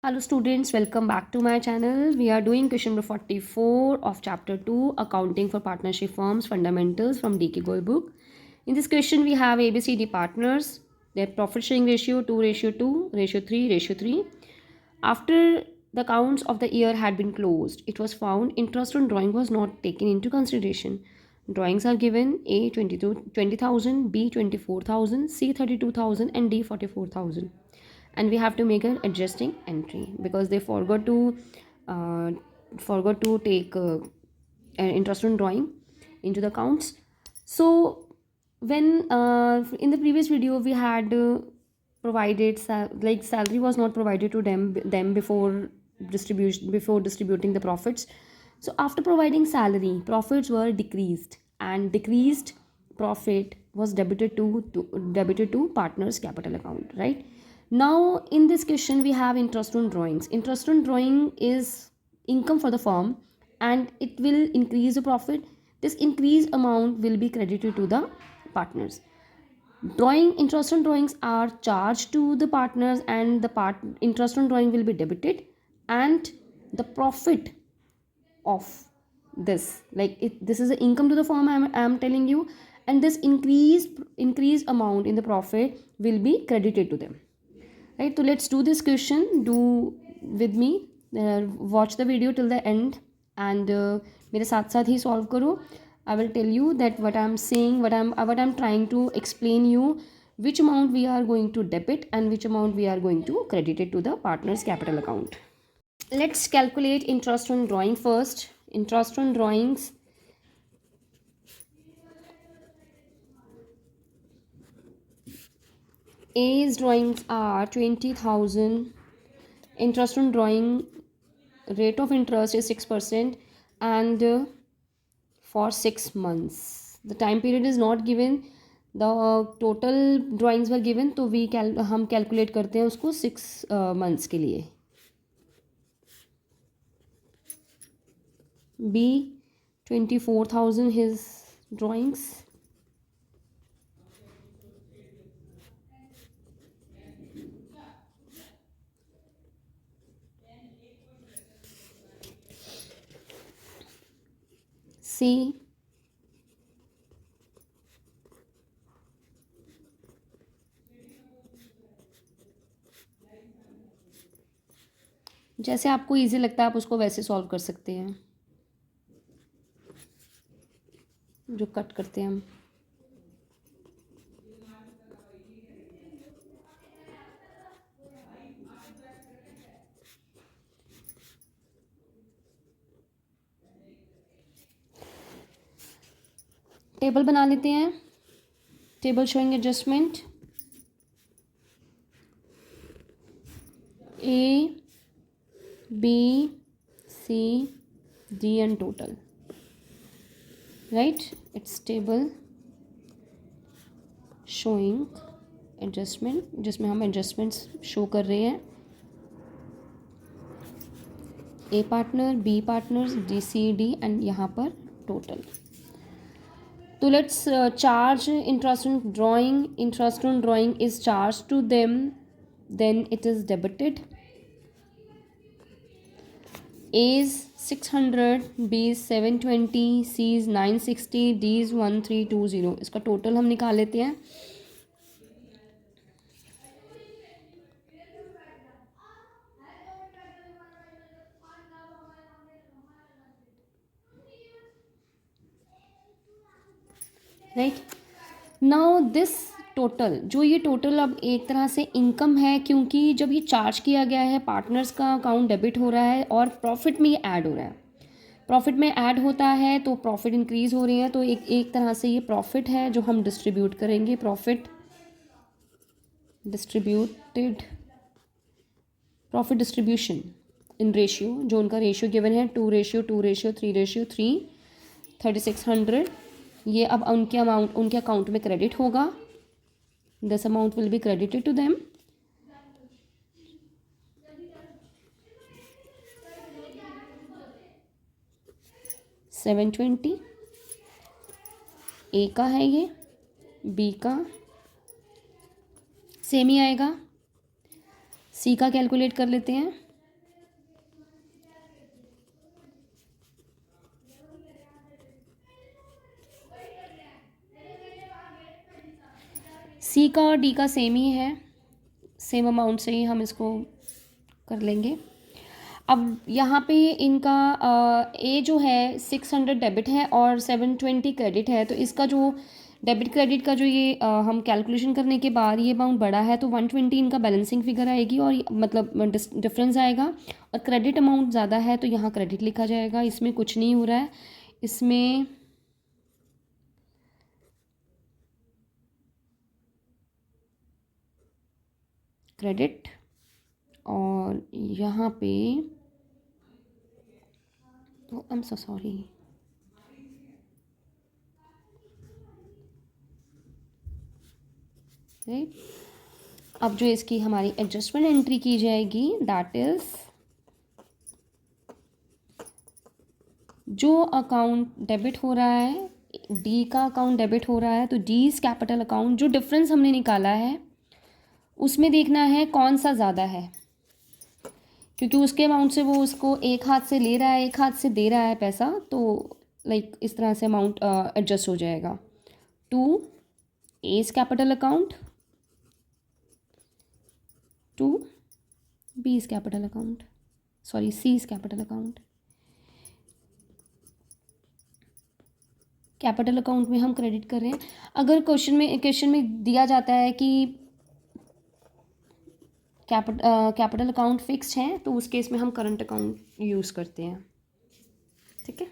Hello students, welcome back to my channel. We are doing question number 44 of chapter 2, Accounting for Partnership Firms Fundamentals from DK Gold book. In this question we have ABCD partners, their profit sharing ratio 2:2, ratio 3, ratio 3. After the accounts of the year had been closed, it was found interest on drawing was not taken into consideration. Drawings are given: A 20,000, B 24,000, C 32,000 and D 44,000. And we have to make an adjusting entry because they uh, forgot to take an interest on drawing into the accounts. So when in the previous video we had provided like salary was not provided to them before distributing the profits. So after providing salary, profits were decreased, and decreased profit was debited to partners capital account, right? Now in this question we have interest on drawings. Interest on drawing is income for the firm and it will increase the profit. This increased amount will be credited to the partners. Drawing interest on drawings are charged to the partners, and the interest on drawing will be debited, and the profit of this, like this is the income to the firm, I'm telling you, and this increased amount in the profit will be credited to them, right? So let's do this question. Do with me, watch the video till the end, and मेरे साथ साथ ही solve करो. I will tell you that what I'm saying, what I'm trying to explain you, which amount we are going to debit and which amount we are going to credit it to the partner's capital account. Let's calculate interest on drawing first. Interest on drawings. A's drawings are 20,000. Interest on drawing, rate of interest is 6%, and for 6 months. The time period is not given. The total drawings were given, तो हम calculate करते हैं उसको 6 months के लिए. B 24,000 his drawings. C जैसे आपको easy लगता है आप उसको वैसे सॉल्व कर सकते हैं, जो कट करते हैं हम. टेबल बना लेते हैं. Table showing adjustment. A, B, C, D and total, right? It's table showing adjustment, जिसमें हम adjustments show कर रहे हैं. A partner, B partners, D, C, D and यहाँ पर total. So let's charge interest on drawing. Interest on drawing is charged to them, then it is debited. A is 600, B is 720, C is 960, D is 1320. इसका total हम निकाल लेते हैं. Right now this total, जो ये total अब एक तरह से इनकम है, क्योंकि जब ये चार्ज किया गया है पार्टनर्स का अकाउंट डेबिट हो रहा है और प्रॉफिट में ये ऐड हो रहा है. प्रॉफिट में ऐड होता है तो प्रॉफिट इंक्रीज हो रही है, तो एक तरह से ये प्रॉफिट है जो हम डिस्ट्रीब्यूट करेंगे. Profit distributed, profit distribution in ratio, जो उनका रेशियो गिवन है 2:2:3:3, 3600. ये अब उनके अकाउंट में क्रेडिट होगा. This amount will be credited to them. $720 A का है, ये बी का सेम ही आएगा. सी का कैलकुलेट कर लेते हैं. सी का और डी का सेम ही है, सेम अमाउंट से ही हम इसको कर लेंगे। अब यहाँ पे इनका ए जो है 600 डेबिट है और 720 क्रेडिट है, तो इसका जो डेबिट क्रेडिट का जो ये हम कैलकुलेशन करने के बाद ये अमाउंट बड़ा है तो 120 इनका बैलेंसिंग फिगर आएगी और मतलब डिफरेंस आएगा। और क्रेडिट अमाउंट ज़्यादा है तो यहाँ क्रेडिट लिखा जाएगा, इसमें कुछ नहीं हो रहा है, इसमें क्रेडिट और यहाँ पे I am so sorry, right. अब जो इसकी हमारी एडजस्टमेंट एंट्री की जाएगी दैट इज जो अकाउंट डेबिट हो रहा है, डी का अकाउंट डेबिट हो रहा है तो डी इज कैपिटल अकाउंट, जो डिफरेंस हमने निकाला है उसमें देखना है कौन सा ज़्यादा है, क्योंकि उसके अमाउंट से वो उसको एक हाथ से ले रहा है एक हाथ से दे रहा है पैसा, तो लाइक इस तरह से अमाउंट एडजस्ट हो जाएगा। To A is capital account, to B is capital account, sorry C is capital account. Capital account में हम क्रेडिट कर रहे हैं। अगर क्वेश्चन में दिया जाता है कि कैपिटल अकाउंट फिक्स्ड है तो उस केस में हम करंट अकाउंट यूज़ करते हैं, ठीक है।